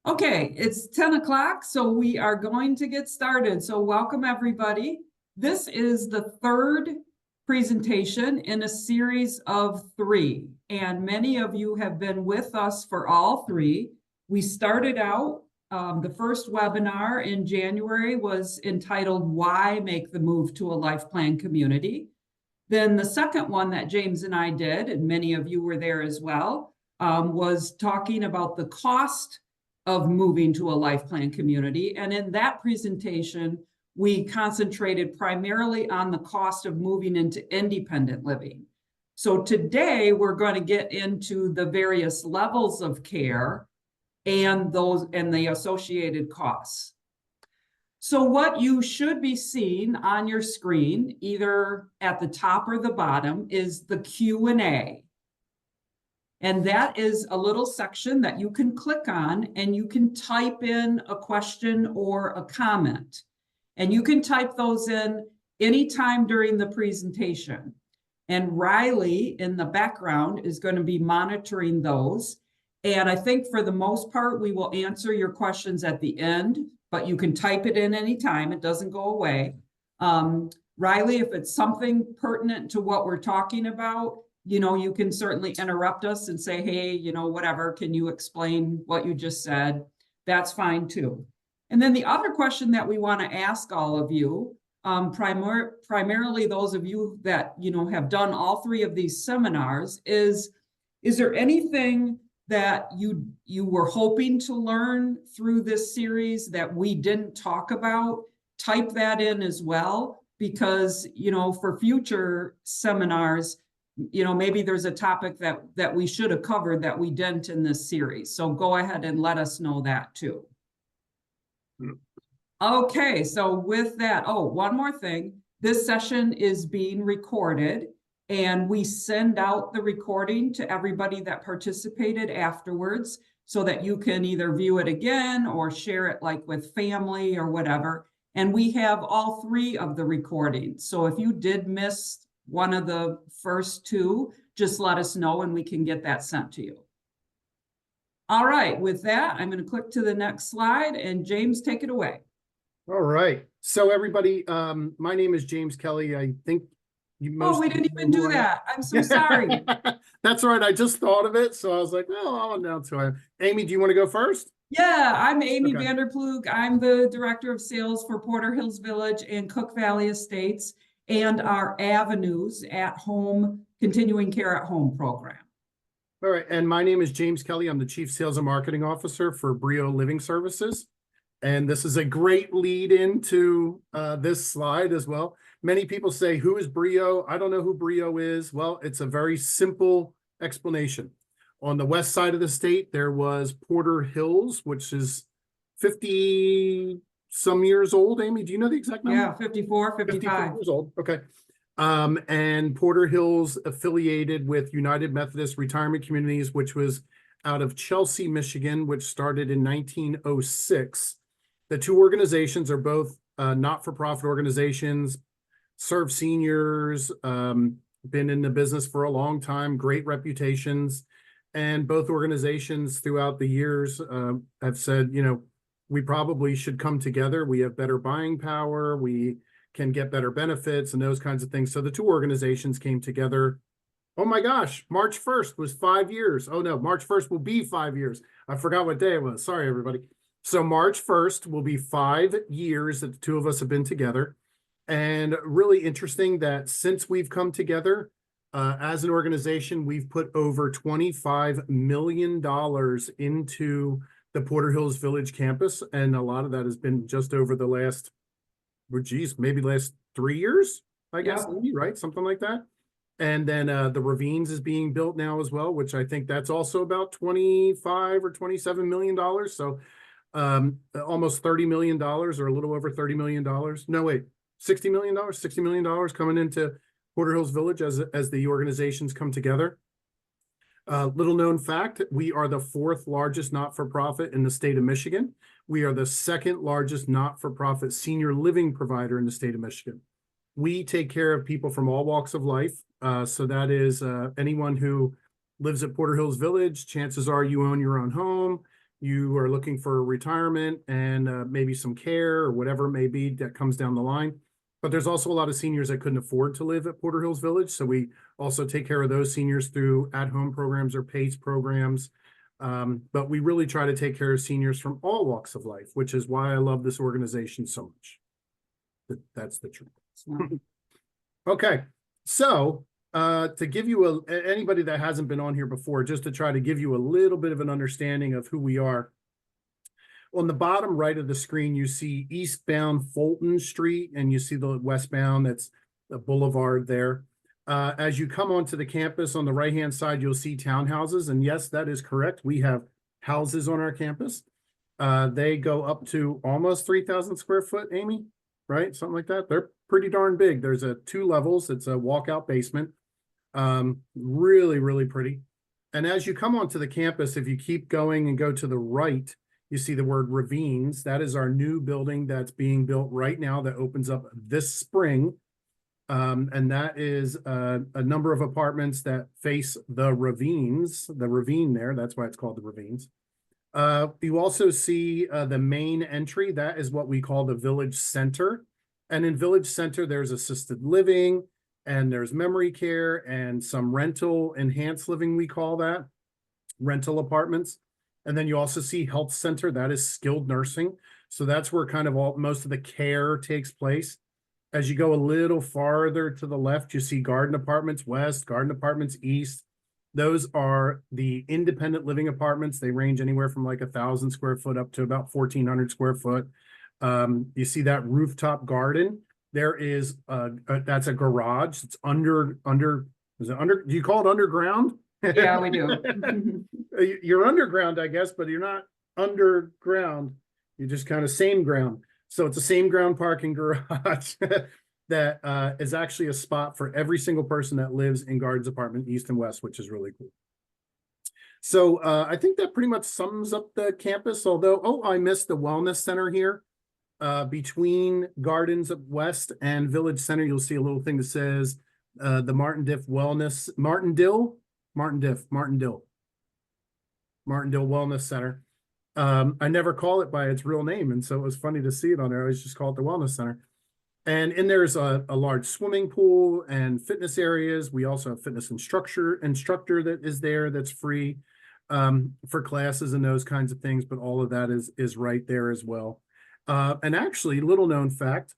Okay, it's 10 o'clock, so we are going to get started. So welcome, everybody. This is the third presentation in a series of three, and many of you have been with us for all three. We started out, the first webinar in January was entitled, Why Make the Move to a Life Plan Community? Then the second one that James and I did, and many of you were there as well, was talking about the cost of moving to a life plan community. And in that presentation, we concentrated primarily on the cost of moving into independent living. So today we're going to get into the various levels of care and the associated costs. So what you should be seeing on your screen, either at the top or the bottom, is the Q&A. And that is a little section that you can click on and you can type in a question or a comment. And you can type those in anytime during the presentation. And Riley in the background is going to be monitoring those. And I think for the most part, we will answer your questions at the end, but you can type it in anytime. It doesn't go away. Riley, if it's something pertinent to what we're talking about, you can certainly interrupt us and say, hey, whatever, can you explain what you just said? That's fine too. And then the other question that we want to ask all of you, primarily those of you that, have done all three of these seminars, is there anything that you were hoping to learn through this series that we didn't talk about? Type that in as well, because, for future seminars, maybe there's a topic that we should have covered that we didn't in this series. So go ahead and let us know that too. Okay, so with that, one more thing. This session is being recorded and we send out the recording to everybody that participated afterwards so that you can either view it again or share it like with family or whatever. And we have all three of the recordings. So if you did miss one of the first two, just let us know and we can get that sent to you. All right, with that, I'm going to click to the next slide and James, take it away. All right. So everybody, my name is James Kelly. I think we didn't even do that. I'm so sorry. That's all right. I just thought of it. So I was like, well, I'll announce who I am. Amy, do you want to go first? Yeah, I'm Amy VanderPloeg. I'm the Director of Sales for Porter Hills Village and Cook Valley Estates and our Avenues at Home Continuing Care at Home program. All right. And my name is James Kelly. I'm the Chief Sales and Marketing Officer for Brio Living Services. And this is a great lead into this slide as well. Many people say, who is Brio? I don't know who Brio is. Well, it's a very simple explanation. On the west side of the state, there was Porter Hills, which is 50 some years old. Amy, do you know the exact number? Yeah, 54, 55. 54 years old. Okay. And Porter Hills affiliated with United Methodist Retirement Communities, which was out of Chelsea, Michigan, which started in 1906. The two organizations are both not-for-profit organizations, serve seniors, been in the business for a long time, great reputations. And both organizations throughout the years have said, we probably should come together. We have better buying power. We can get better benefits and those kinds of things. So the two organizations came together. Oh my gosh, March 1st was 5 years. Oh no, March 1st will be 5 years. I forgot what day it was. Sorry, everybody. So March 1st will be 5 years that the two of us have been together. And really interesting that since we've come together as an organization, we've put over $25 million into the Porter Hills Village campus. And a lot of that has been just over the last, maybe last 3 years, I guess, right? Something like that. And then the Ravines is being built now as well, which I think that's also about $25 or $27 million. So almost $30 million or a little over $30 million. No, wait, $60 million, $60 million coming into Porter Hills Village as the organizations come together. Little known fact, we are the 4th largest not-for-profit in the state of Michigan. We are the 2nd largest not-for-profit senior living provider in the state of Michigan. We take care of people from all walks of life. So that is anyone who lives at Porter Hills Village. Chances are you own your own home. you are looking for retirement and maybe some care or whatever it may be that comes down the line. But there's also a lot of seniors that couldn't afford to live at Porter Hills Village. So we also take care of those seniors through at-home programs or PACE programs. But we really try to take care of seniors from all walks of life, which is why I love this organization so much. That's the truth. Okay, so to give you anybody that hasn't been on here before, just to try to give you a little bit of an understanding of who we are. On the bottom right of the screen, you see eastbound Fulton Street, and you see the westbound, that's the boulevard there. As you come onto the campus on the right-hand side, you'll see townhouses. And yes, that is correct. We have houses on our campus. They go up to almost 3,000 square foot, Amy, right? Something like that. They're pretty darn big. There's 2 levels. It's a walkout basement. Really, really pretty. And as you come onto the campus, if you keep going and go to the right, you see the word Ravines. That is our new building that's being built right now that opens up this spring. And that is a number of apartments that face the ravines, the ravine there. That's why it's called the Ravines. You also see the main entry. That is what we call the Village Center. And in Village Center, there's assisted living, and there's memory care and some rental enhanced living, we call that, rental apartments. And then you also see Health Center. That is skilled nursing. So that's where kind of most of the care takes place. As you go a little farther to the left, you see Garden Apartments West, Garden Apartments East. Those are the independent living apartments. They range anywhere from like 1,000 square foot up to about 1,400 square foot. You see that rooftop garden. There is that's a garage. It's do you call it underground? Yeah, we do. You're underground, I guess, but you're not underground. You're just kind of same ground. So it's a same ground parking garage that is actually a spot for every single person that lives in Gardens Apartment East and West, which is really cool. So I think that pretty much sums up the campus. Although, I missed the Wellness Center here. Between Gardens West and Village Center, you'll see a little thing that says the Martindale Wellness Center. I never call it by its real name, and so it was funny to see it on there. I always just call it the Wellness Center. And in there's a large swimming pool and fitness areas. We also have fitness instructor that is there that's free for classes and those kinds of things, but all of that is right there as well. And actually, little known fact,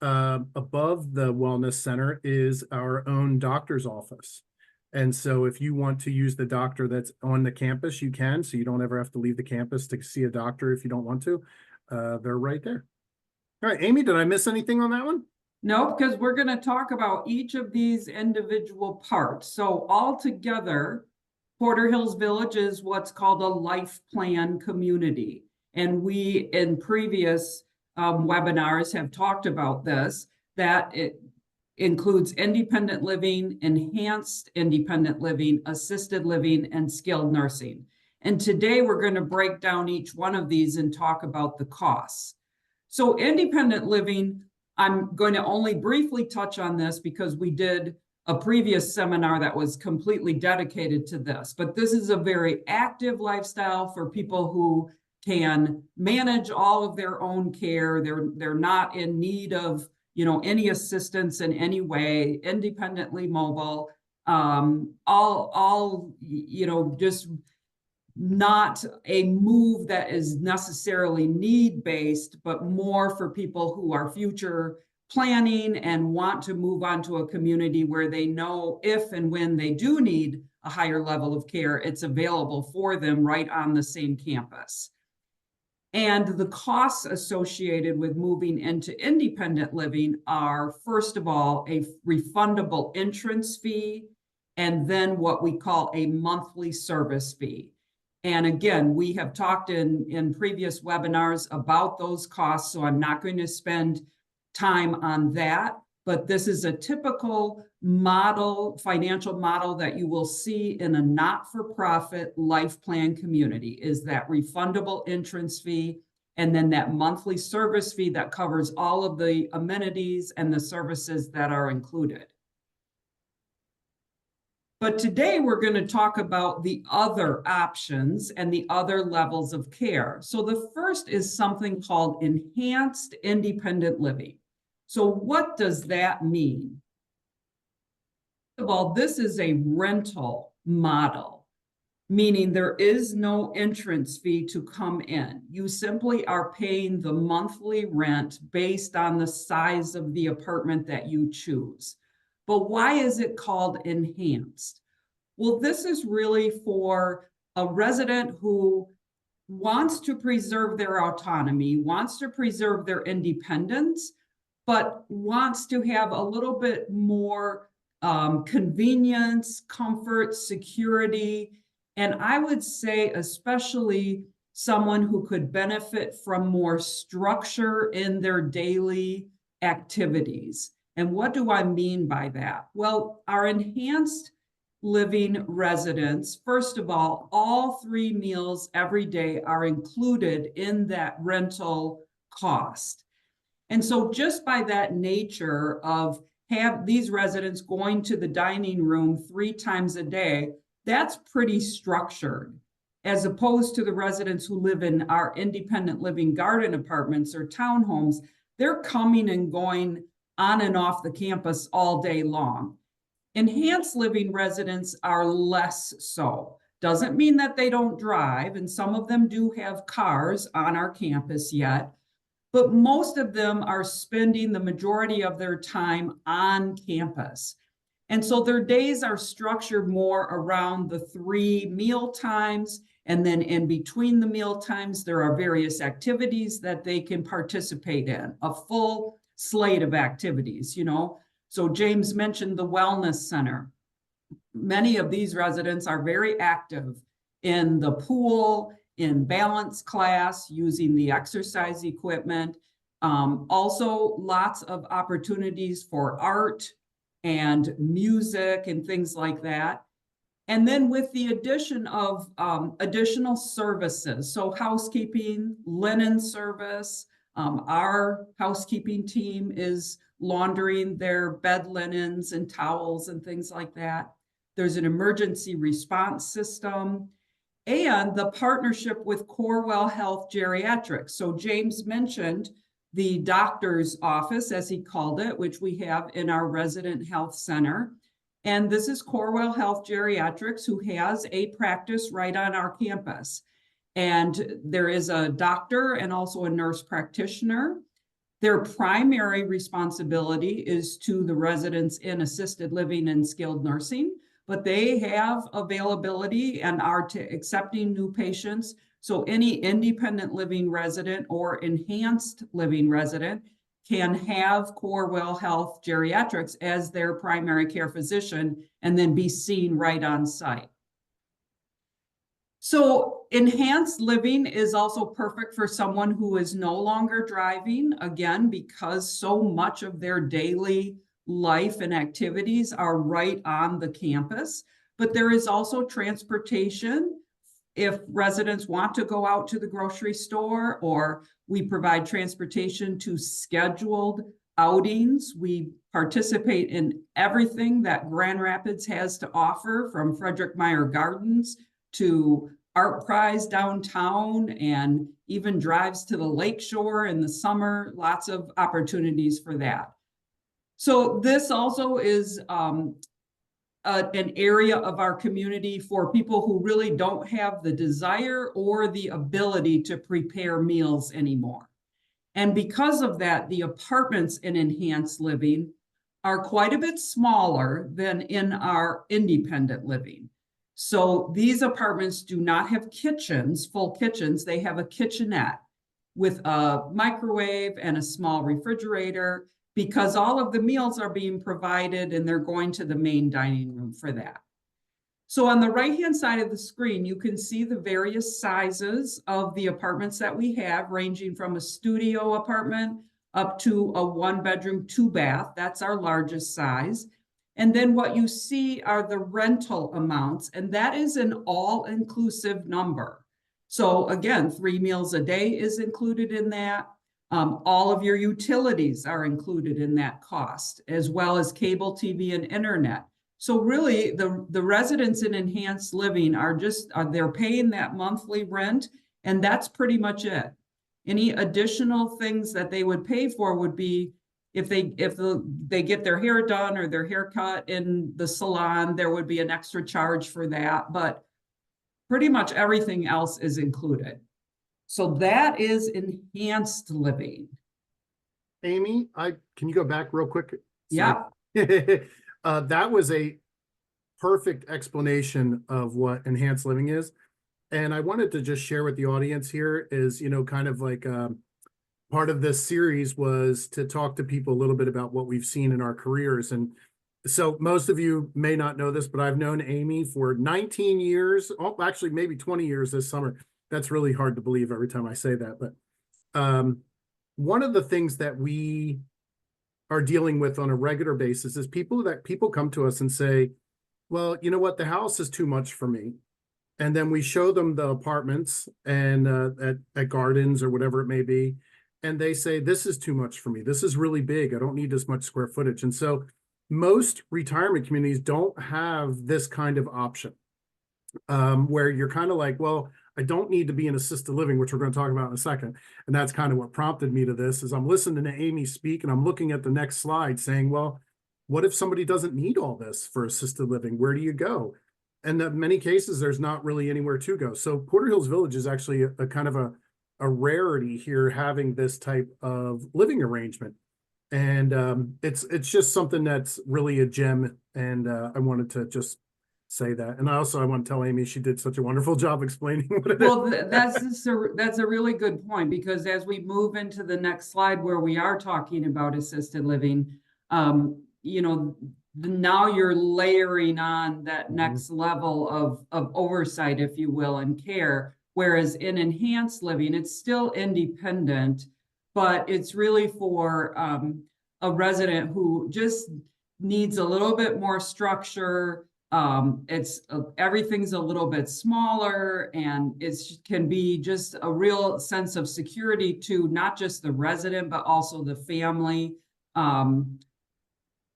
above the Wellness Center is our own doctor's office. And so if you want to use the doctor that's on the campus, you can, so you don't ever have to leave the campus to see a doctor if you don't want to. They're right there. All right, Amy, did I miss anything on that one? No, because we're going to talk about each of these individual parts. So altogether, Porter Hills Village is what's called a life plan community. And we, in previous webinars, have talked about this, that it includes independent living, enhanced independent living, assisted living, and skilled nursing. And today we're going to break down each one of these and talk about the costs. So independent living, I'm going to only briefly touch on this because we did a previous seminar that was completely dedicated to this. But this is a very active lifestyle for people who can manage all of their own care. They're not in need of any assistance in any way, independently mobile, just not a move that is necessarily need-based, but more for people who are future planning and want to move on to a community where they know if and when they do need a higher level of care, it's available for them right on the same campus. And the costs associated with moving into independent living are, first of all, a refundable entrance fee, and then what we call a monthly service fee. And again, we have talked in previous webinars about those costs, so I'm not going to spend time on that. But this is a typical model, financial model that you will see in a not-for-profit life plan community, is that refundable entrance fee and then that monthly service fee that covers all of the amenities and the services that are included. But today we're going to talk about the other options and the other levels of care. So the first is something called enhanced independent living. So what does that mean? First of all, this is a rental model, meaning there is no entrance fee to come in. You simply are paying the monthly rent based on the size of the apartment that you choose. But why is it called enhanced? Well, this is really for a resident who wants to preserve their autonomy, wants to preserve their independence, but wants to have a little bit more convenience, comfort, security. And I would say especially someone who could benefit from more structure in their daily activities. And what do I mean by that? Well, our enhanced living residents, first of all 3 meals every day are included in that rental cost. And so just by that nature of have these residents going to the dining room 3 times a day, that's pretty structured, as opposed to the residents who live in our independent living garden apartments or townhomes. They're coming and going on and off the campus all day long. Enhanced living residents are less so. Doesn't mean that they don't drive, and some of them do have cars on our campus yet, but most of them are spending the majority of their time on campus. And so their days are structured more around the 3 meal times, and then in between the meal times, there are various activities that they can participate in, a full slate of activities, you know. So James mentioned the wellness center. Many of these residents are very active in the pool, in balance class, using the exercise equipment. Also, lots of opportunities for art and music and things like that. And then with the addition of additional services, so housekeeping, linen service, our housekeeping team is laundering their bed linens and towels and things like that. There's an emergency response system and the partnership with Corewell Health Geriatrics. So James mentioned the doctor's office, as he called it, which we have in our resident health center. And this is Corewell Health Geriatrics, who has a practice right on our campus. And there is a doctor and also a nurse practitioner. Their primary responsibility is to the residents in assisted living and skilled nursing, but they have availability and are accepting new patients. So any independent living resident or enhanced living resident can have Corewell Health Geriatrics as their primary care physician and then be seen right on site. So enhanced living is also perfect for someone who is no longer driving, again, because so much of their daily life and activities are right on the campus. But there is also transportation if residents want to go out to the grocery store, or we provide transportation to scheduled outings. We participate in everything that Grand Rapids has to offer, from Frederick Meyer Gardens to Art Prize downtown, and even drives to the lakeshore in the summer. Lots of opportunities for that. So this also is an area of our community for people who really don't have the desire or the ability to prepare meals anymore. And because of that, the apartments in enhanced living are quite a bit smaller than in our independent living. So these apartments do not have kitchens, full kitchens. They have a kitchenette with a microwave and a small refrigerator, because all of the meals are being provided and they're going to the main dining room for that. So on the right-hand side of the screen, you can see the various sizes of the apartments that we have, ranging from a studio apartment up to a 1-bedroom, 2-bath. That's our largest size. And then what you see are the rental amounts, and that is an all-inclusive number. So again, 3 meals a day is included in that. All of your utilities are included in that cost, as well as cable TV and internet. So really, the residents in enhanced living are just, they're paying that monthly rent, and that's pretty much it. Any additional things that they would pay for would be if they get their hair done or their hair cut in the salon, there would be an extra charge for that, but pretty much everything else is included. So that is enhanced living. Amy, can you go back real quick? Yeah. That was a perfect explanation of what enhanced living is. And I wanted to just share with the audience here is, kind of like part of this series was to talk to people a little bit about what we've seen in our careers. And so most of you may not know this, but I've known Amy for 19 years, actually maybe 20 years this summer. That's really hard to believe every time I say that. But one of the things that we are dealing with on a regular basis is people come to us and say, well, you know what, the house is too much for me. And then we show them the apartments and at Gardens or whatever it may be. And they say, this is too much for me. This is really big. I don't need this much square footage. And so most retirement communities don't have this kind of option where you're kind of like, well, I don't need to be in assisted living, which we're going to talk about in a second. And that's kind of what prompted me to this is I'm listening to Amy speak and I'm looking at the next slide saying, well, what if somebody doesn't need all this for assisted living? Where do you go? And in many cases, there's not really anywhere to go. So Porter Hills Village is actually a kind of a rarity here having this type of living arrangement. And it's just something that's really a gem. And I wanted to just say that. And I want to tell Amy she did such a wonderful job explaining what it Well, is. that's a really good point, because as we move into the next slide where we are talking about assisted living, now you're layering on that next level of oversight, if you will, and care. Whereas in enhanced living, it's still independent, but it's really for a resident who just needs a little bit more structure. Everything's a little bit smaller, and it can be just a real sense of security to not just the resident, but also the family.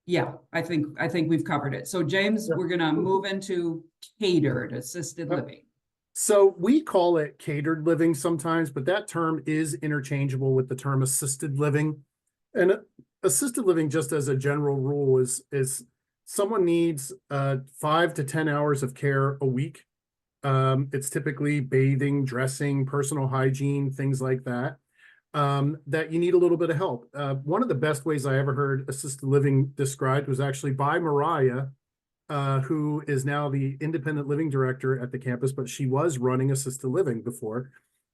Yeah, I think we've covered it. So James, we're gonna move into catered assisted living. So we call it catered living sometimes, but that term is interchangeable with the term assisted living. And assisted living, just as a general rule, is someone needs 5 to 10 hours of care a week. It's typically bathing, dressing, personal hygiene, things like that. That you need a little bit of help. One of the best ways I ever heard assisted living described was actually by Mariah, who is now the independent living director at the campus, but she was running assisted living before.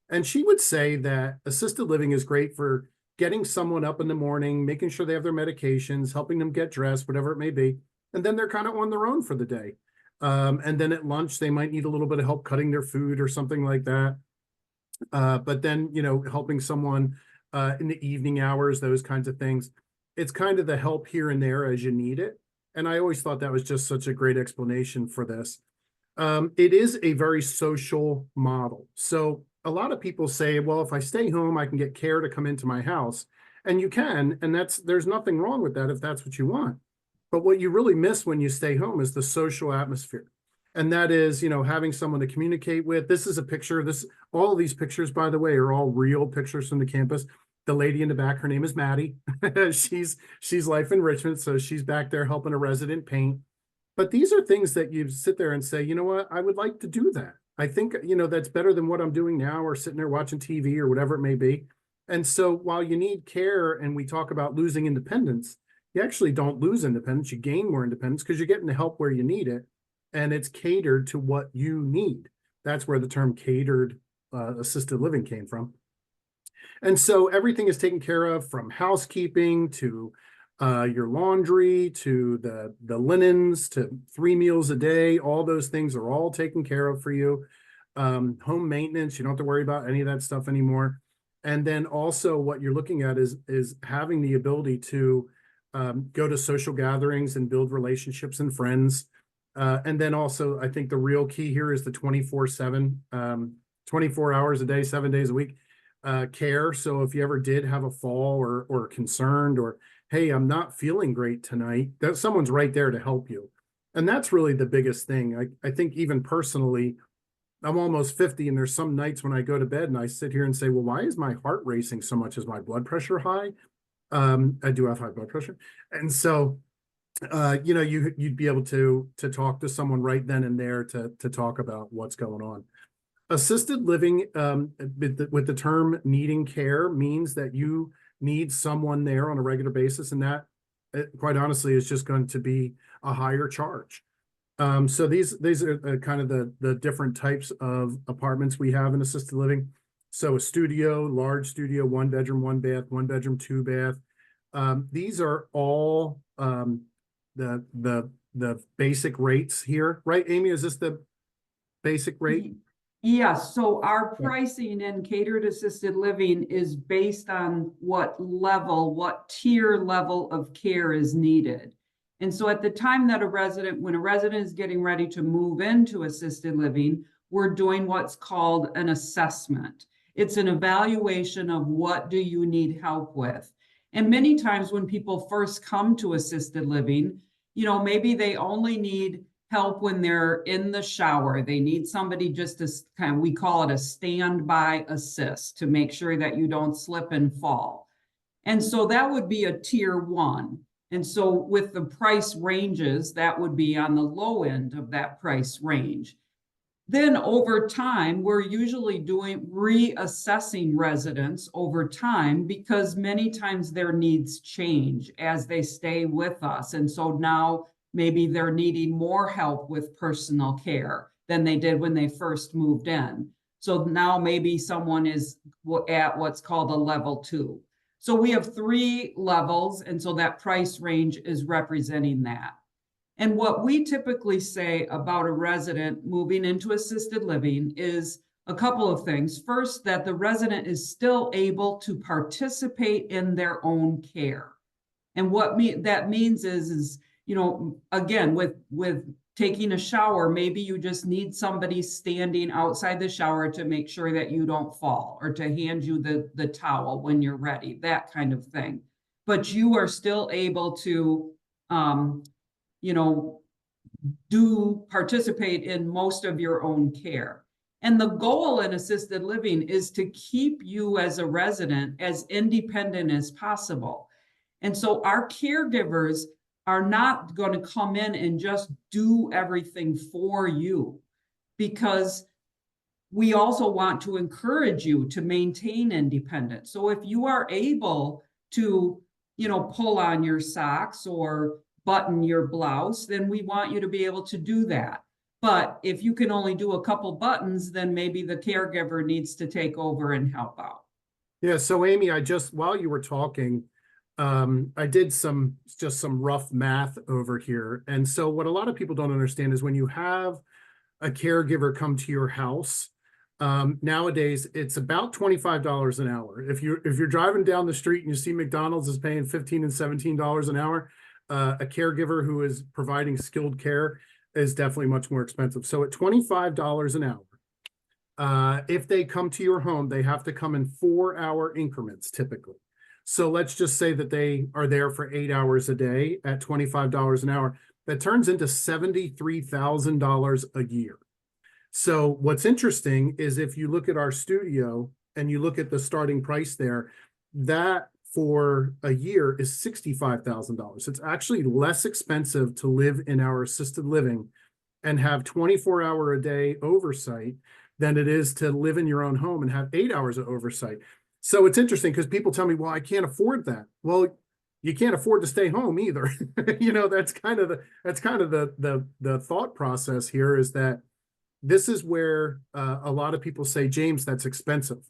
And she would say that assisted living is great for getting someone up in the morning, making sure they have their medications, helping them get dressed, whatever it may be. And then they're kind of on their own for the day. And then at lunch, they might need a little bit of help cutting their food or something like that. But then, helping someone in the evening hours, those kinds of things. It's kind of the help here and there as you need it. And I always thought that was just such a great explanation for this. It is a very social model. So a lot of people say, well, if I stay home, I can get care to come into my house. And you can, and there's nothing wrong with that if that's what you want. But what you really miss when you stay home is the social atmosphere. And that is, having someone to communicate with. This is a picture. All of these pictures, by the way, are all real pictures from the campus. The lady in the back, her name is Maddie. she's Life Enrichment, so she's back there helping a resident paint. But these are things that you sit there and say, you know what, I would like to do that. I think, that's better than what I'm doing now, or sitting there watching TV or whatever it may be. And so while you need care and we talk about losing independence, you actually don't lose independence. You gain more independence because you're getting the help where you need it. And it's catered to what you need. That's where the term catered assisted living came from. And so everything is taken care of, from housekeeping to your laundry to the linens to 3 meals a day. All those things are all taken care of for you. Home maintenance, you don't have to worry about any of that stuff anymore. And then also what you're looking at is having the ability to go to social gatherings and build relationships and friends. And then also, I think the real key here is the 24/7, 24 hours a day, 7 days a week care. So if you ever did have a fall or concerned, or, hey, I'm not feeling great tonight, that someone's right there to help you. And that's really the biggest thing. I think even personally, I'm almost 50, and there's some nights when I go to bed and I sit here and say, well, why is my heart racing so much? Is my blood pressure high? I do have high blood pressure. And so, you'd be able to talk to someone right then and there to talk about what's going on. Assisted living, with the term needing care, means that you need someone there on a regular basis, and that, quite honestly, is just going to be a higher charge. So these are kind of the different types of apartments we have in assisted living. So a studio, large studio, 1 bedroom, 1 bath, 1 bedroom, 2 bath. These are all the basic rates here, right? Amy, is this the basic rate? Yes, so our Yeah. pricing in catered assisted living is based on what tier level of care is needed. And so at the time that when a resident is getting ready to move into assisted living, we're doing what's called an assessment. It's an evaluation of what do you need help with. And many times when people first come to assisted living, maybe they only need help when they're in the shower. They need somebody just to we call it a standby assist to make sure that you don't slip and fall. And so that would be a tier 1. And so with the price ranges, that would be on the low end of that price range. Then over time, we're usually reassessing residents over time, because many times their needs change as they stay with us. And so now maybe they're needing more help with personal care than they did when they first moved in. So now maybe someone is at what's called a level 2. So we have 3 levels, and so that price range is representing that. And what we typically say about a resident moving into assisted living is a couple of things. First, that the resident is still able to participate in their own care. And what that means is, again, with taking a shower, maybe you just need somebody standing outside the shower to make sure that you don't fall, or to hand you the towel when you're ready, that kind of thing. But you are still able to, do participate in most of your own care. And the goal in assisted living is to keep you as a resident as independent as possible. And so our caregivers are not going to come in and just do everything for you, because we also want to encourage you to maintain independence. So if you are able to, pull on your socks or button your blouse, then we want you to be able to do that. But if you can only do a couple buttons, then maybe the caregiver needs to take over and help out. Yeah. So Amy, while you were talking, I did just some rough math over here. And so what a lot of people don't understand is when you have a caregiver come to your house, nowadays it's about $25 an hour. If you're driving down the street and you see McDonald's is paying $15 and $17 an hour, a caregiver who is providing skilled care is definitely much more expensive. So at $25 an hour, if they come to your home, they have to come in 4-hour increments typically. So let's just say that they are there for 8 hours a day at $25 an hour. That turns into $73,000 a year. So what's interesting is if you look at our studio and you look at the starting price there, that for a year is $65,000. It's actually less expensive to live in our assisted living and have 24-hour a day oversight than it is to live in your own home and have 8 hours of oversight. So it's interesting because people tell me, well, I can't afford that. Well, you can't afford to stay home either. That's kind of the thought process here, is that this is where a lot of people say, James, that's expensive.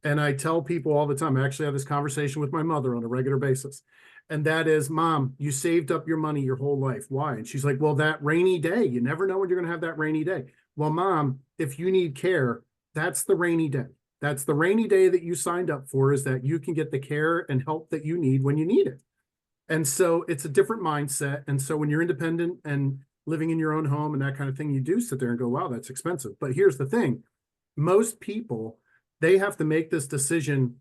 And I tell people all the time, I actually have this conversation with my mother on a regular basis. And that is, Mom, you saved up your money your whole life. Why? And she's like, well, that rainy day, you never know when you're going to have that rainy day. Well, Mom, if you need care, that's the rainy day. That's the rainy day that you signed up for, is that you can get the care and help that you need when you need it. And so it's a different mindset. And so when you're independent and living in your own home and that kind of thing, you do sit there and go, wow, that's expensive. But here's the thing. Most people, they have to make this decision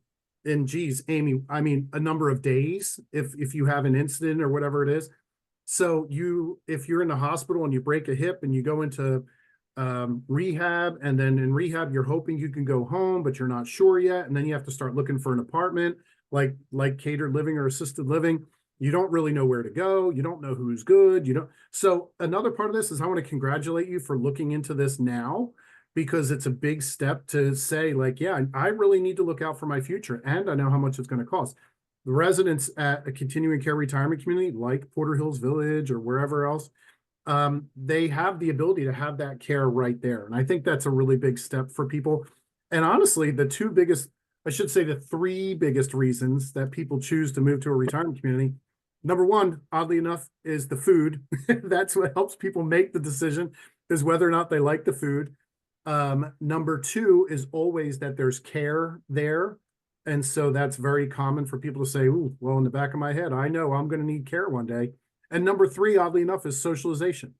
in, geez, Amy, I mean, a number of days if you have an incident or whatever it is. So if you're in the hospital and you break a hip and you go into rehab, and then in rehab, you're hoping you can go home, but you're not sure yet. And then you have to start looking for an apartment, like catered living or assisted living. You don't really know where to go. You don't know who's good. So another part of this is I want to congratulate you for looking into this now, because it's a big step to say, like, yeah, I really need to look out for my future, and I know how much it's going to cost. The residents at a continuing care retirement community like Porter Hills Village or wherever else, they have the ability to have that care right there. And I think that's a really big step for people. And honestly, the three biggest reasons that people choose to move to a retirement community. Number one, oddly enough, is the food. That's what helps people make the decision, is whether or not they like the food. Number two is always that there's care there. And so that's very common for people to say, ooh, well, in the back of my head, I know I'm going to need care one day. And number three, oddly enough, is socialization.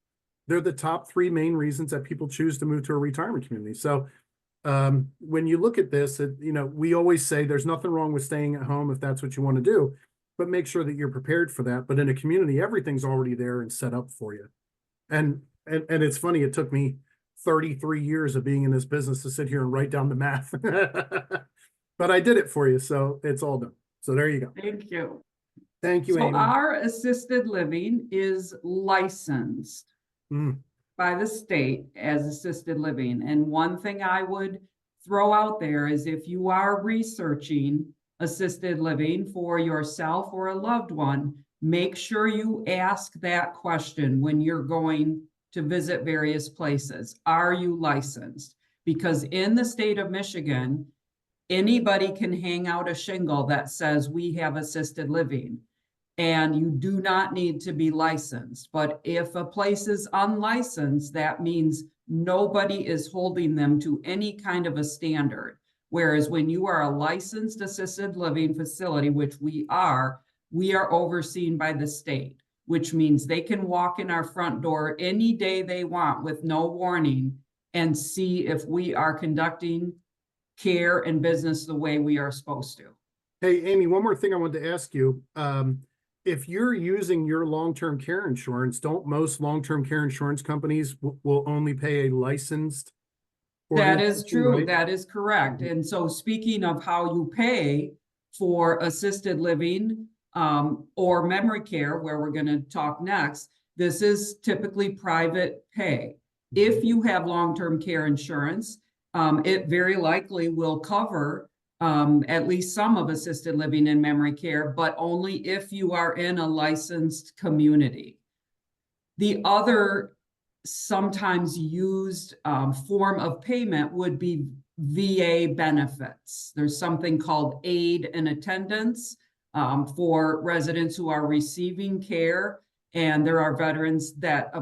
They're the top three main reasons that people choose to move to a retirement community. So when you look at this, we always say there's nothing wrong with staying at home if that's what you want to do, but make sure that you're prepared for that. But in a community, everything's already there and set up for you. And it's funny, it took me 33 years of being in this business to sit here and write down the math. But I did it for you, so it's all done. So there you go. Thank you. Thank you, So Amy. our assisted living is licensed by the state as assisted living. And one thing I would throw out there is, if you are researching assisted living for yourself or a loved one, make sure you ask that question when you're going to visit various places. Are you licensed? Because in the state of Michigan, anybody can hang out a shingle that says we have assisted living, and you do not need to be licensed. But if a place is unlicensed, that means nobody is holding them to any kind of a standard. Whereas when you are a licensed assisted living facility, which we are overseen by the state, which means they can walk in our front door any day they want with no warning and see if we are conducting care and business the way we are supposed to. Hey, Amy, one more thing I wanted to ask you. If you're using your long-term care insurance, don't most long-term care insurance companies will only pay a licensed? That is true. Right? That is correct. And so speaking of how you pay for assisted living or memory care, where we're going to talk next, this is typically private pay. If you have long-term care insurance, it very likely will cover at least some of assisted living and memory care, but only if you are in a licensed community. The other sometimes used form of payment would be VA benefits. There's something called aid and attendance for residents who are receiving care, and there are veterans that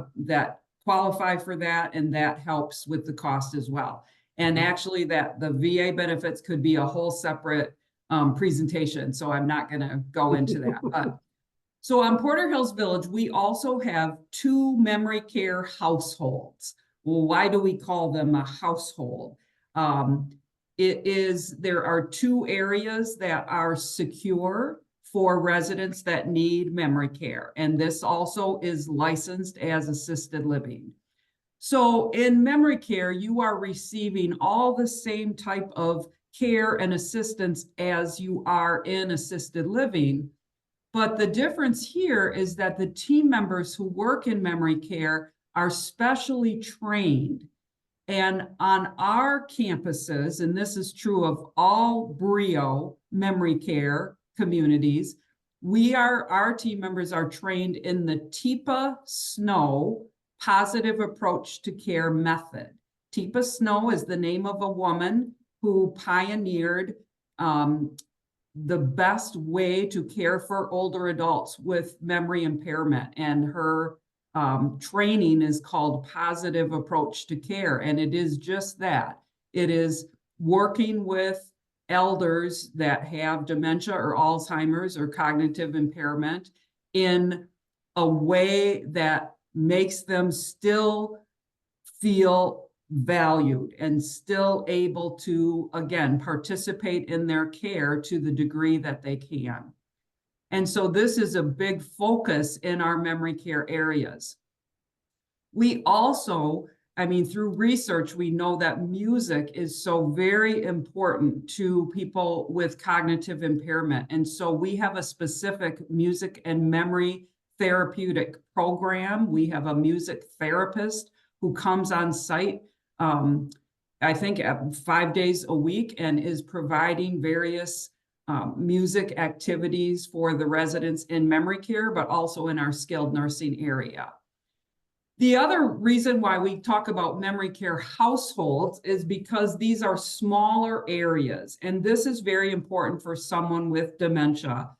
qualify for that, and that helps with the cost as well. And actually, that the VA benefits could be a whole separate presentation, so I'm not going to go into that. But so on Porter Hills Village, we also have 2 memory care households. Well, why do we call them a household? There are 2 areas that are secure for residents that need memory care, and this also is licensed as assisted living. So in memory care, you are receiving all the same type of care and assistance as you are in assisted living. But the difference here is that the team members who work in memory care are specially trained. And on our campuses, and this is true of all BRIO memory care communities, our team members are trained in the TIPA SNO positive approach to care method. Teepa Snow is the name of a woman who pioneered the best way to care for older adults with memory impairment, and her training is called positive approach to care, and it is just that. It is working with elders that have dementia or Alzheimer's or cognitive impairment in a way that makes them still feel valued and still able to, again, participate in their care to the degree that they can. And so this is a big focus in our memory care areas. We also, I mean, through research, we know that music is so very important to people with cognitive impairment. And so we have a specific music and memory therapeutic program. We have a music therapist who comes on site, I think 5 days a week, and is providing various music activities for the residents in memory care, but also in our skilled nursing area. The other reason why we talk about memory care households is because these are smaller areas, and this is very important for someone with dementia.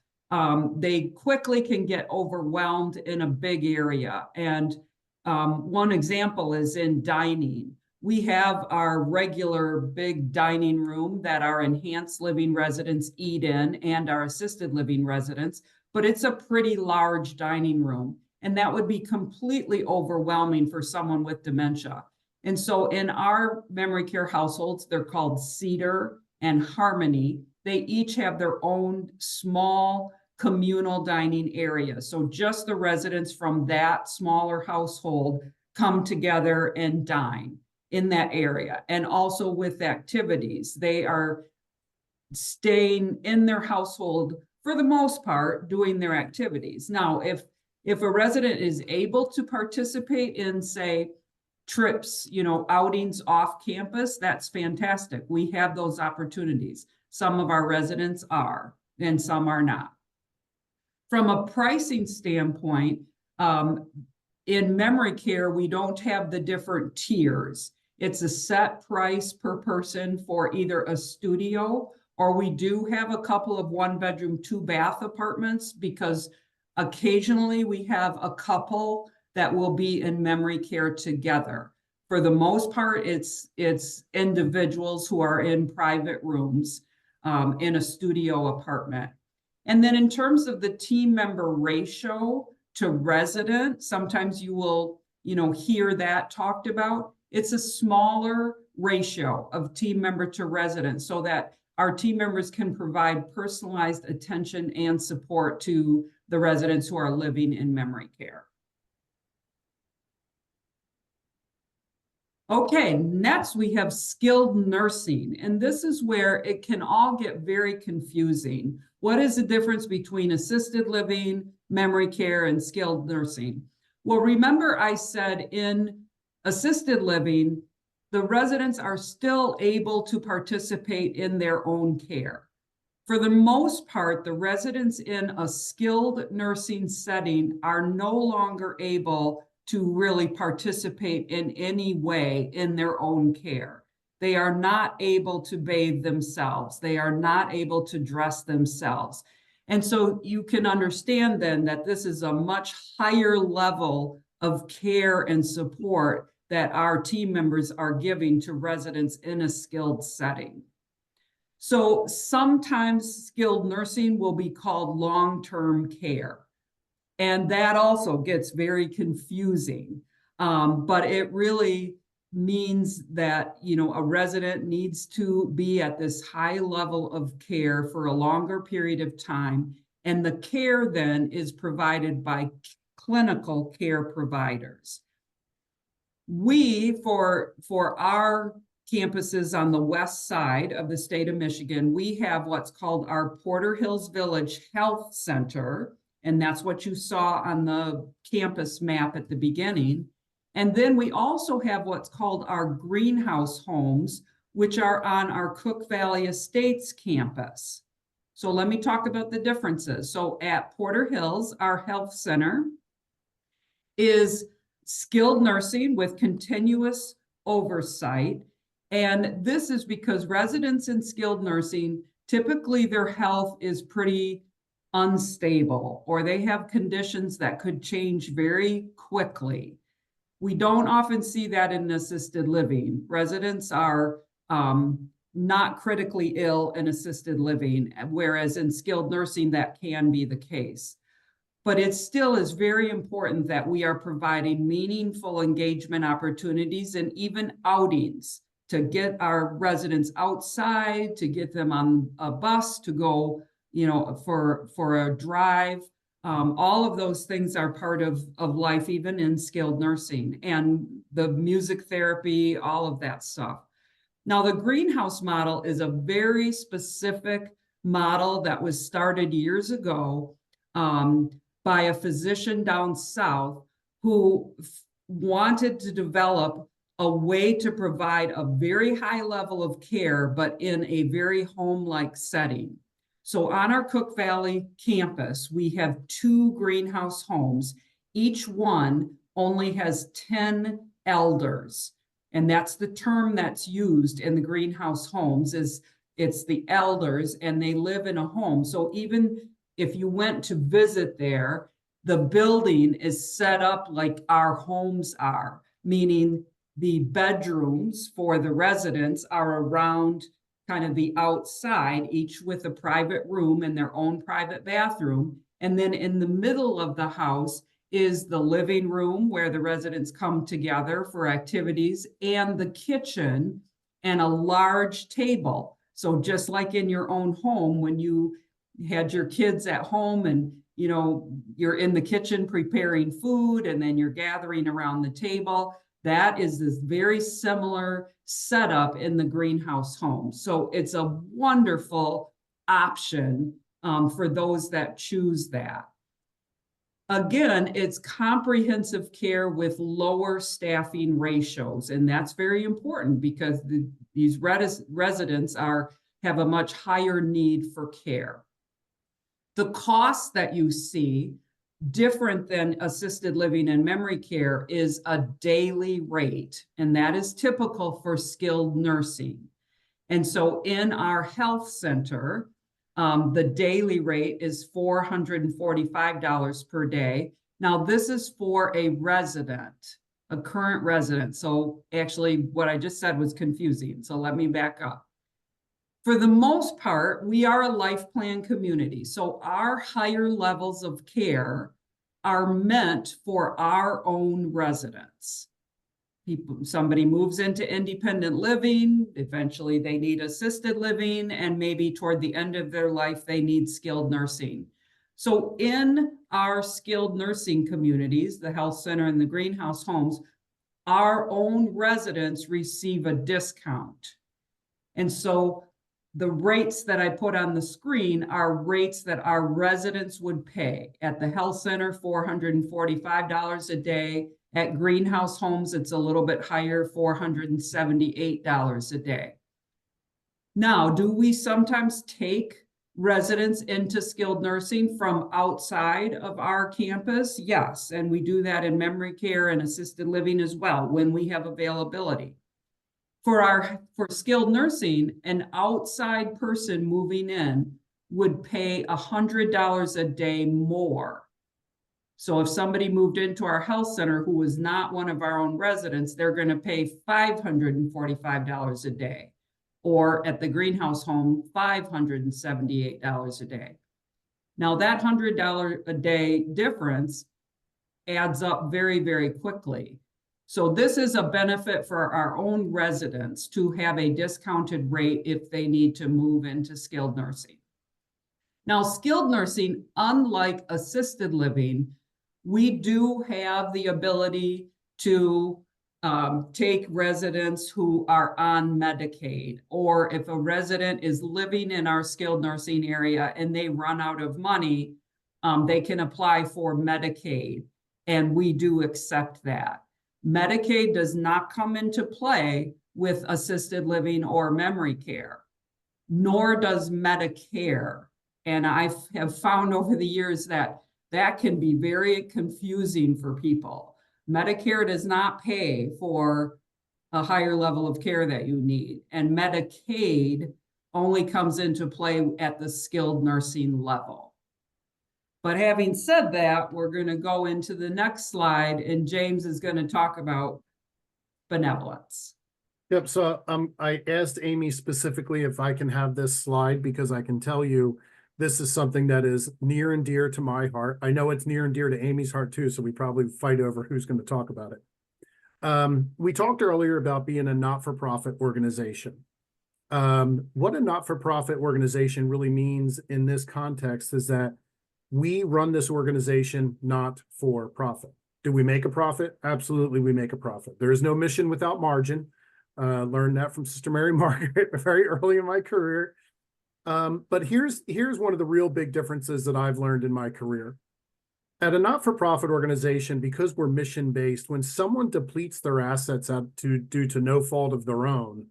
They quickly can get overwhelmed in a big area, and one example is in dining. We have our regular big dining room that our enhanced living residents eat in and our assisted living residents, but it's a pretty large dining room. And that would be completely overwhelming for someone with dementia. And so in our memory care households, they're called Cedar and Harmony. They each have their own small communal dining area. So just the residents from that smaller household come together and dine in that area. And also with activities, they are staying in their household for the most part, doing their activities. Now, if a resident is able to participate in, say, trips, outings off campus, that's fantastic. We have those opportunities. Some of our residents are, and some are not. From a pricing standpoint, in memory care, we don't have the different tiers. It's a set price per person for either a studio, or we do have a couple of 1-bedroom, 2-bath apartments, because occasionally we have a couple that will be in memory care together. For the most part, it's individuals who are in private rooms in a studio apartment. And then in terms of the team member ratio to resident, sometimes you will, hear that talked about. It's a smaller ratio of team member to resident so that our team members can provide personalized attention and support to the residents who are living in memory care. Okay, next we have skilled nursing, and this is where it can all get very confusing. What is the difference between assisted living, memory care, and skilled nursing? Well, remember I said in assisted living, the residents are still able to participate in their own care. For the most part, the residents in a skilled nursing setting are no longer able to really participate in any way in their own care. They are not able to bathe themselves. They are not able to dress themselves. And so you can understand then that this is a much higher level of care and support that our team members are giving to residents in a skilled setting. So sometimes skilled nursing will be called long-term care. And that also gets very confusing. But it really means that, a resident needs to be at this high level of care for a longer period of time. And the care then is provided by clinical care providers. We, for our campuses on the west side of the state of Michigan, we have what's called our Porter Hills Village Health Center, and that's what you saw on the campus map at the beginning. And then we also have what's called our greenhouse homes, which are on our Cook Valley Estates campus. So let me talk about the differences. So at Porter Hills, our health center is skilled nursing with continuous oversight. And this is because residents in skilled nursing, typically their health is pretty unstable, or they have conditions that could change very quickly. We don't often see that in assisted living. Residents are not critically ill in assisted living, whereas in skilled nursing, that can be the case. But it still is very important that we are providing meaningful engagement opportunities and even outings to get our residents outside, to get them on a bus, to go for a drive. All of those things are part of life, even in skilled nursing, and the music therapy, all of that stuff. Now, the greenhouse model is a very specific model that was started years ago by a physician down south who wanted to develop a way to provide a very high level of care, but in a very home-like setting. So on our Cook Valley campus, we have 2 greenhouse homes. Each one only has 10 elders. And that's the term that's used in the greenhouse homes, is it's the elders, and they live in a home. So even if you went to visit there, the building is set up like our homes are, meaning the bedrooms for the residents are around kind of the outside, each with a private room and their own private bathroom. And then in the middle of the house is the living room where the residents come together for activities, and the kitchen and a large table. So just like in your own home, when you had your kids at home and you're in the kitchen preparing food and then you're gathering around the table, that is this very similar setup in the greenhouse home. So it's a wonderful option for those that choose that. Again, it's comprehensive care with lower staffing ratios, and that's very important because these residents have a much higher need for care. The costs that you see, different than assisted living and memory care, is a daily rate, and that is typical for skilled nursing. And so in our health center, the daily rate is $445 per day. Now, this is for a resident, a current resident. So actually, what I just said was confusing. So let me back up. For the most part, we are a life plan community. So our higher levels of care are meant for our own residents. Somebody moves into independent living, eventually they need assisted living, and maybe toward the end of their life, they need skilled nursing. So in our skilled nursing communities, the health center and the greenhouse homes, our own residents receive a discount. And so the rates that I put on the screen are rates that our residents would pay. At the health center, $445 a day. At greenhouse homes, it's a little bit higher, $478 a day. Now, do we sometimes take residents into skilled nursing from outside of our campus? Yes, and we do that in memory care and assisted living as well when we have availability. For skilled nursing, an outside person moving in would pay $100 a day more. So if somebody moved into our health center who was not one of our own residents, they're going to pay $545 a day. Or at the greenhouse home, $578 a day. Now that $100 a day difference adds up very, very quickly. So this is a benefit for our own residents to have a discounted rate if they need to move into skilled nursing. Now, skilled nursing, unlike assisted living, we do have the ability to take residents who are on Medicaid, or if a resident is living in our skilled nursing area and they run out of money, they can apply for Medicaid, and we do accept that. Medicaid does not come into play with assisted living or memory care, nor does Medicare. And I have found over the years that that can be very confusing for people. Medicare does not pay for a higher level of care that you need, and Medicaid only comes into play at the skilled nursing level. But having said that, we're going to go into the next slide, and James is going to talk about benevolence. Yep. So I asked Amy specifically if I can have this slide because I can tell you this is something that is near and dear to my heart. I know it's near and dear to Amy's heart too, so we probably fight over who's going to talk about it. We talked earlier about being a not-for-profit organization. What a not-for-profit organization really means in this context is that we run this organization not for profit. Do we make a profit? Absolutely, we make a profit. There is no mission without margin. Learned that from Sister Mary Margaret very early in my career. But here's one of the real big differences that I've learned in my career. At a not-for-profit organization, because we're mission-based, when someone depletes their assets due to no fault of their own,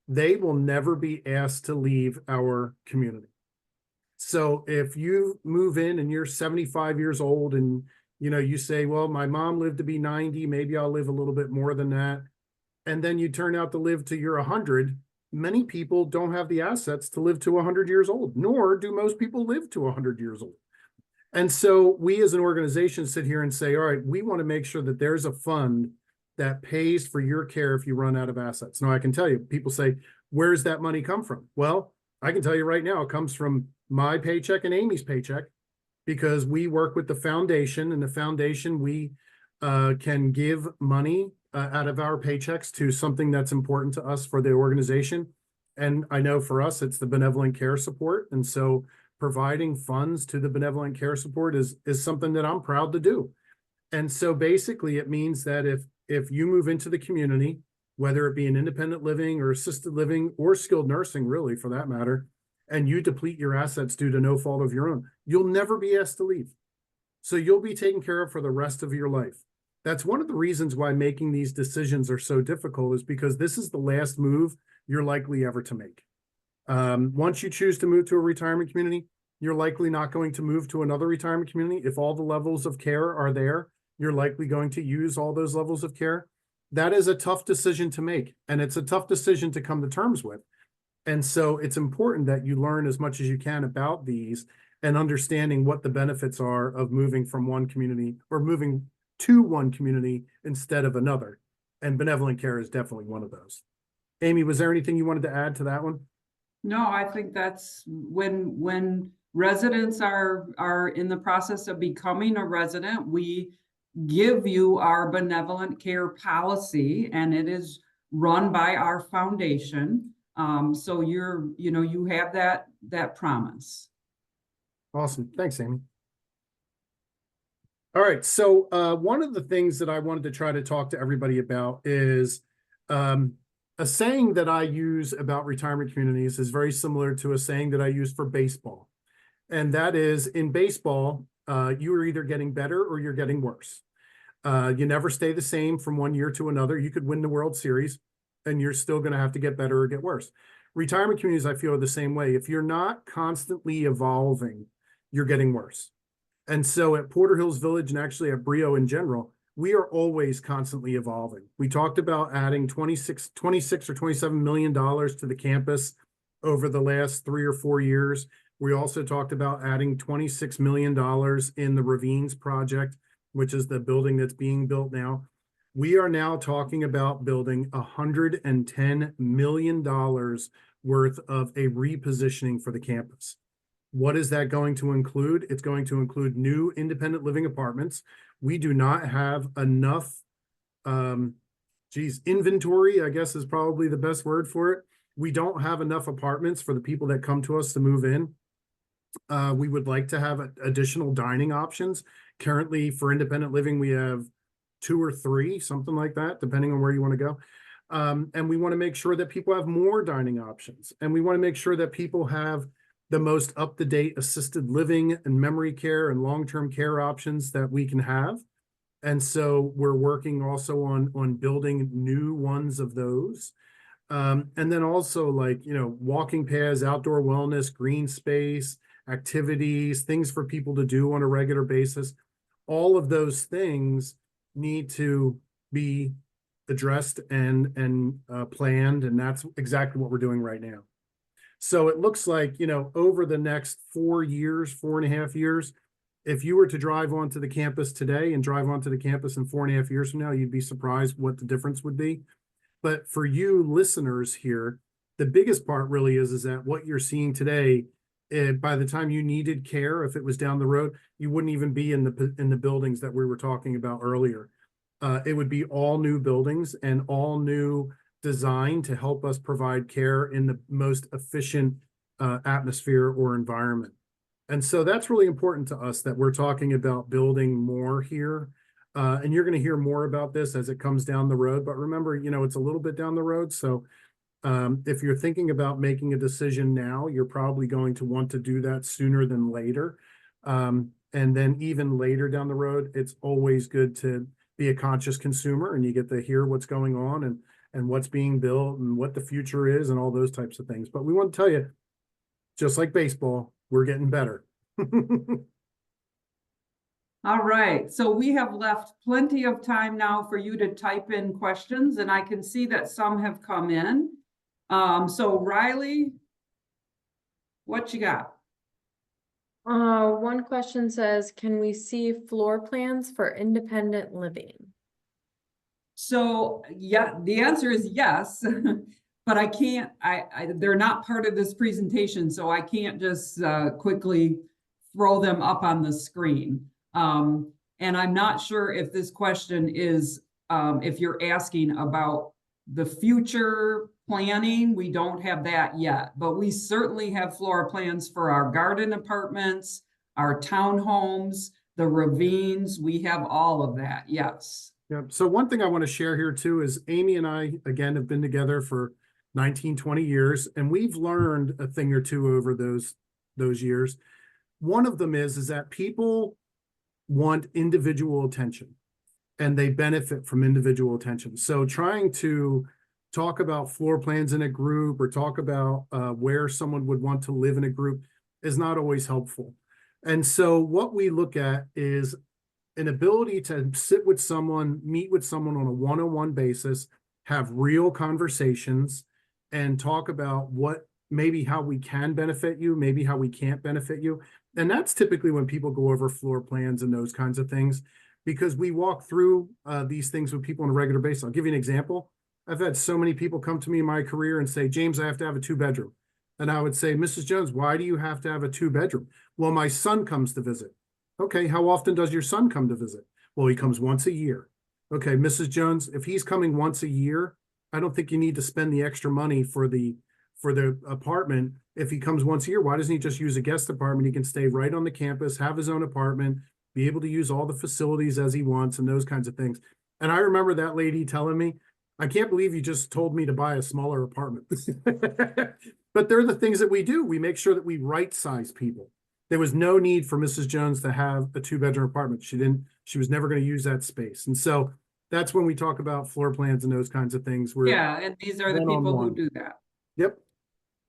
they will never be asked to leave our community. So if you move in and you're 75 years old and you say, well, my mom lived to be 90, maybe I'll live a little bit more than that. And then you turn out to live to you're 100. Many people don't have the assets to live to 100 years old, nor do most people live to 100 years old. And so we as an organization sit here and say, all right, we want to make sure that there's a fund that pays for your care if you run out of assets. Now, I can tell you, people say, where's that money come from? Well, I can tell you right now, it comes from my paycheck and Amy's paycheck, because we work with the foundation, and the foundation, we can give money out of our paychecks to something that's important to us for the organization. And I know for us, it's the benevolent care support. And so providing funds to the benevolent care support is something that I'm proud to do. And so basically it means that if you move into the community, whether it be an independent living or assisted living or skilled nursing, really for that matter, and you deplete your assets due to no fault of your own, you'll never be asked to leave. So you'll be taken care of for the rest of your life. That's one of the reasons why making these decisions are so difficult, is because this is the last move you're likely ever to make. Once you choose to move to a retirement community, you're likely not going to move to another retirement community. If all the levels of care are there, you're likely going to use all those levels of care. That is a tough decision to make, and it's a tough decision to come to terms with. And so it's important that you learn as much as you can about these and understanding what the benefits are of moving from one community or moving to one community instead of another. And benevolent care is definitely one of those. Amy, was there anything you wanted to add to that one? No, I think that's when residents are in the process of becoming a resident, we give you our benevolent care policy, and it is run by our foundation. So you have that promise. Awesome. Thanks, Amy. All right. So one of the things that I wanted to try to talk to everybody about is a saying that I use about retirement communities is very similar to a saying that I use for baseball. And that is, in baseball, you are either getting better or you're getting worse. You never stay the same from one year to another. You could win the World Series and you're still going to have to get better or get worse. Retirement communities, I feel, are the same way. If you're not constantly evolving, you're getting worse. And so at Porter Hills Village, and actually at Brio in general, we are always constantly evolving. We talked about adding 26 or $27 million to the campus over the last 3 or 4 years. We also talked about adding $26 million in the Ravines project, which is the building that's being built now. We are now talking about building $110 million worth of a repositioning for the campus. What is that going to include? It's going to include new independent living apartments. We do not have enough, inventory, I guess is probably the best word for it. We don't have enough apartments for the people that come to us to move in. We would like to have additional dining options. Currently, for independent living, we have 2 or 3, something like that, depending on where you want to go. And we want to make sure that people have more dining options. And we want to make sure that people have the most up-to-date assisted living and memory care and long-term care options that we can have. And so we're working also on building new ones of those. And then also walking paths, outdoor wellness, green space, activities, things for people to do on a regular basis. All of those things need to be addressed and planned. And that's exactly what we're doing right now. So it looks like, over the next 4 years, 4.5 years, if you were to drive onto the campus today and drive onto the campus in 4.5 years from now, you'd be surprised what the difference would be. But for you listeners here, the biggest part really is that what you're seeing today, by the time you needed care, if it was down the road, you wouldn't even be in the buildings that we were talking about earlier. It would be all new buildings and all new designed to help us provide care in the most efficient atmosphere or environment. And so that's really important to us, that we're talking about building more here. And you're going to hear more about this as it comes down the road. But remember, it's a little bit down the road. So if you're thinking about making a decision now, you're probably going to want to do that sooner than later. And then even later down the road, it's always good to be a conscious consumer, and you get to hear what's going on and what's being built and what the future is and all those types of things. But we want to tell you, just like baseball, we're getting better. All right, so we have left plenty of time now for you to type in questions, and I can see that some have come in. So Riley, what you got? One question says, can we see floor plans for independent living? So yeah, the answer is yes, but I can't, they're not part of this presentation, so I can't just quickly throw them up on the screen. And I'm not sure if this question is, if you're asking about the future planning, we don't have that yet, but we certainly have floor plans for our garden apartments, our townhomes, the ravines. We have all of that, yes. Yeah. So one thing I want to share here too is Amy and I, again, have been together for 19, 20 years, and we've learned a thing or two over those years. One of them is that people want individual attention, and they benefit from individual attention. So trying to talk about floor plans in a group or talk about where someone would want to live in a group is not always helpful. And so what we look at is an ability to sit with someone, meet with someone on a one-on-one basis, have real conversations, and talk about maybe how we can benefit you, maybe how we can't benefit you. And that's typically when people go over floor plans and those kinds of things, because we walk through these things with people on a regular basis. I'll give you an example. I've had so many people come to me in my career and say, James, I have to have a 2-bedroom. And I would say, Mrs. Jones, why do you have to have a 2-bedroom? Well, my son comes to visit. Okay, how often does your son come to visit? Well, he comes once a year. Okay, Mrs. Jones, if he's coming once a year, I don't think you need to spend the extra money for the apartment. If he comes once a year, why doesn't he just use a guest apartment? He can stay right on the campus, have his own apartment, be able to use all the facilities as he wants and those kinds of things. And I remember that lady telling me, I can't believe you just told me to buy a smaller apartment. But they're the things that we do. We make sure that we right-size people. There was no need for Mrs. Jones to have a 2-bedroom apartment. She was never going to use that space. And so that's when we talk about floor plans and those kinds of things. Yeah, and these are the people who do that. Yep.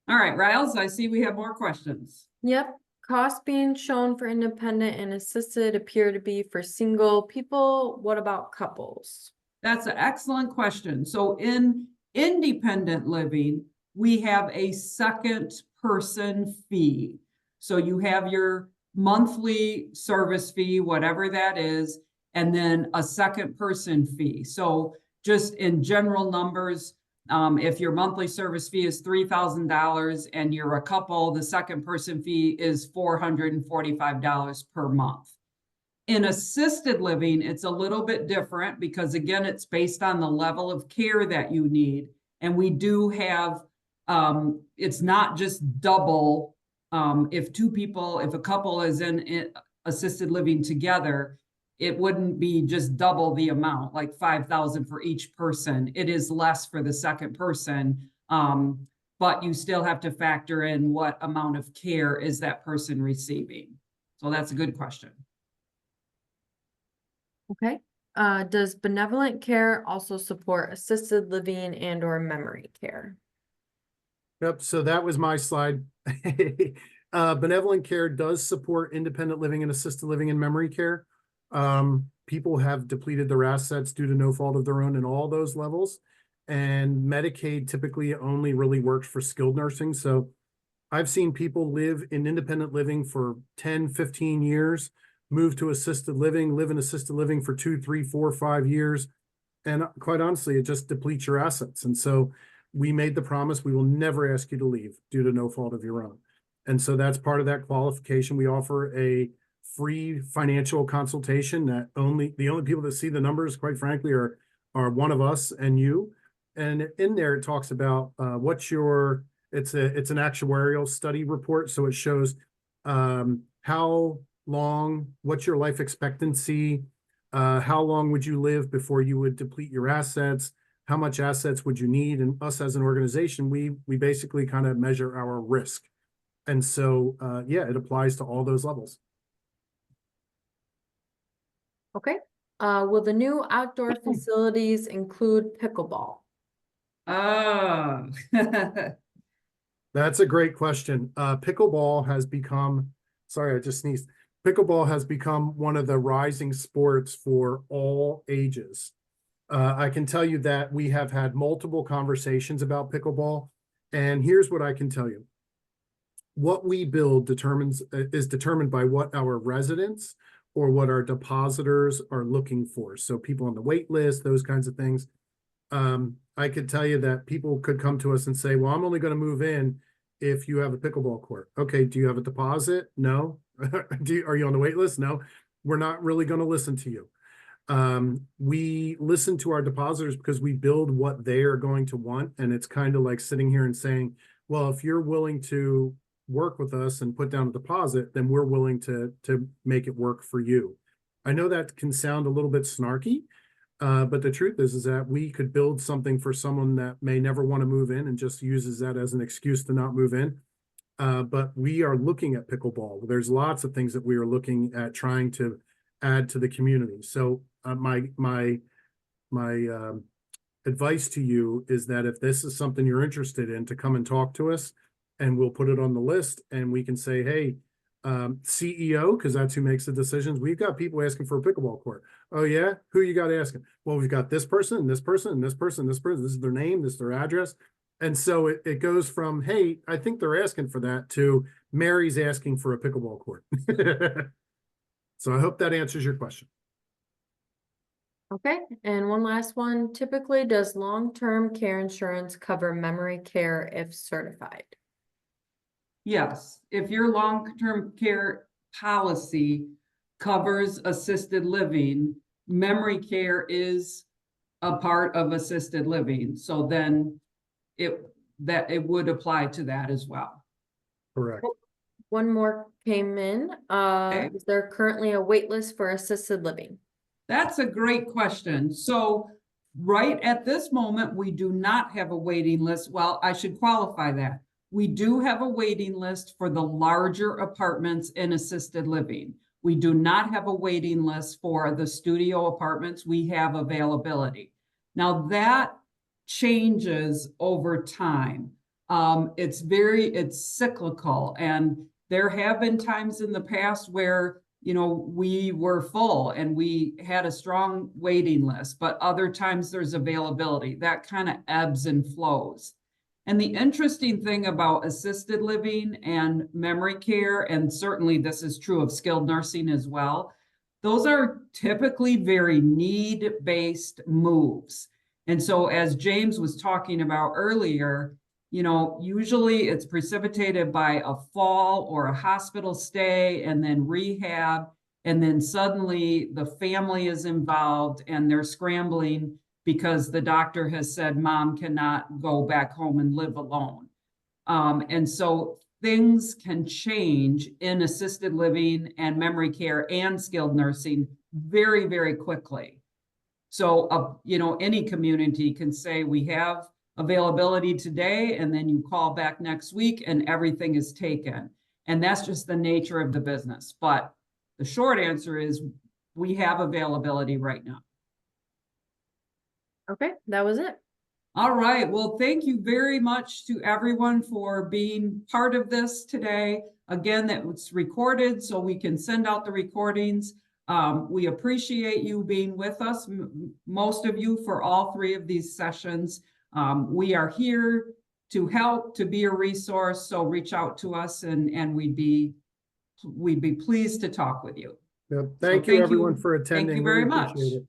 All right, Riles, I see we have more questions. Yep. Costs being shown for independent and assisted appear to be for single people. What about couples? That's an excellent question. So in independent living, we have a second person fee. So you have your monthly service fee, whatever that is, and then a second person fee. So just in general numbers, if your monthly service fee is $3,000 and you're a couple, the second person fee is $445 per month. In assisted living, it's a little bit different because, again, it's based on the level of care that you need. And we do have, it's not just double. If a couple is in assisted living together, it wouldn't be just double the amount, like $5,000 for each person. It is less for the second person, but you still have to factor in what amount of care is that person receiving. So that's a good question. Okay. Does benevolent care also support assisted living and or memory care? Yep. So that was my slide. Benevolent care does support independent living and assisted living and memory care. People have depleted their assets due to no fault of their own in all those levels. And Medicaid typically only really works for skilled nursing. So I've seen people live in independent living for 10, 15 years, move to assisted living, live in assisted living for 2, 3, 4, 5 years. And quite honestly, it just depletes your assets. And so we made the promise, we will never ask you to leave due to no fault of your own. And so that's part of that qualification. We offer a free financial consultation that the only people that see the numbers, quite frankly, are one of us and you. And in there, it talks about what's your, it's an actuarial study report. So it shows how long, what's your life expectancy, how long would you live before you would deplete your assets, how much assets would you need? And us as an organization, we basically kind of measure our risk. And so, yeah, it applies to all those levels. Okay. Will the new outdoor facilities include pickleball? Ah. That's a great question. Pickleball has become, sorry, I just sneezed. Pickleball has become one of the rising sports for all ages. I can tell you that we have had multiple conversations about pickleball, and here's what I can tell you. What we build is determined by what our residents or what our depositors are looking for. So people on the wait list, those kinds of things. I could tell you that people could come to us and say, well, I'm only going to move in if you have a pickleball court. Okay, do you have a deposit? No. Are you on the wait list? No. We're not really going to listen to you. We listen to our depositors because we build what they are going to want. And it's kind of like sitting here and saying, well, if you're willing to work with us and put down a deposit, then we're willing to make it work for you. I know that can sound a little bit snarky, but the truth is that we could build something for someone that may never want to move in and just uses that as an excuse to not move in. But we are looking at pickleball. There's lots of things that we are looking at trying to add to the community. So my advice to you is that if this is something you're interested in, to come and talk to us, and we'll put it on the list, and we can say, hey, CEO, because that's who makes the decisions. We've got people asking for a pickleball court. Oh yeah, who you got asking? Well, we've got this person and this person and this person and this person. This is their name, this is their address. And so it goes from, hey, I think they're asking for that, to Mary's asking for a pickleball court. So I hope that answers your question. Okay, and one last one. Typically, does long-term care insurance cover memory care if certified? Yes, if your long-term care policy covers assisted living, memory care is a part of assisted living. So then it would apply to that as well. Correct. One more came in. Okay. Is there currently a wait list for assisted living? That's a great question. So right at this moment, we do not have a waiting list. Well, I should qualify that. We do have a waiting list for the larger apartments in assisted living. We do not have a waiting list for the studio apartments. We have availability. Now that changes over time. It's cyclical, and there have been times in the past where, you know, we were full and we had a strong waiting list, but other times there's availability. That kind of ebbs and flows. And the interesting thing about assisted living and memory care, and certainly this is true of skilled nursing as well, those are typically very need-based moves. And so as James was talking about earlier, you know, usually it's precipitated by a fall or a hospital stay and then rehab. And then suddenly the family is involved and they're scrambling because the doctor has said mom cannot go back home and live alone. And so things can change in assisted living and memory care and skilled nursing very, very quickly. So, you know, any community can say we have availability today, and then you call back next week and everything is taken. And that's just the nature of the business. But the short answer is we have availability right now. Okay, that was it. All right. Well, thank you very much to everyone for being part of this today. Again, that was recorded, so we can send out the recordings. We appreciate you being with us, most of you, for all three of these sessions. We are here to help, to be a resource, so reach out to us, and we'd be pleased to talk with you. Yep. Thank you, everyone, for attending. Thank you very Really much. appreciate it.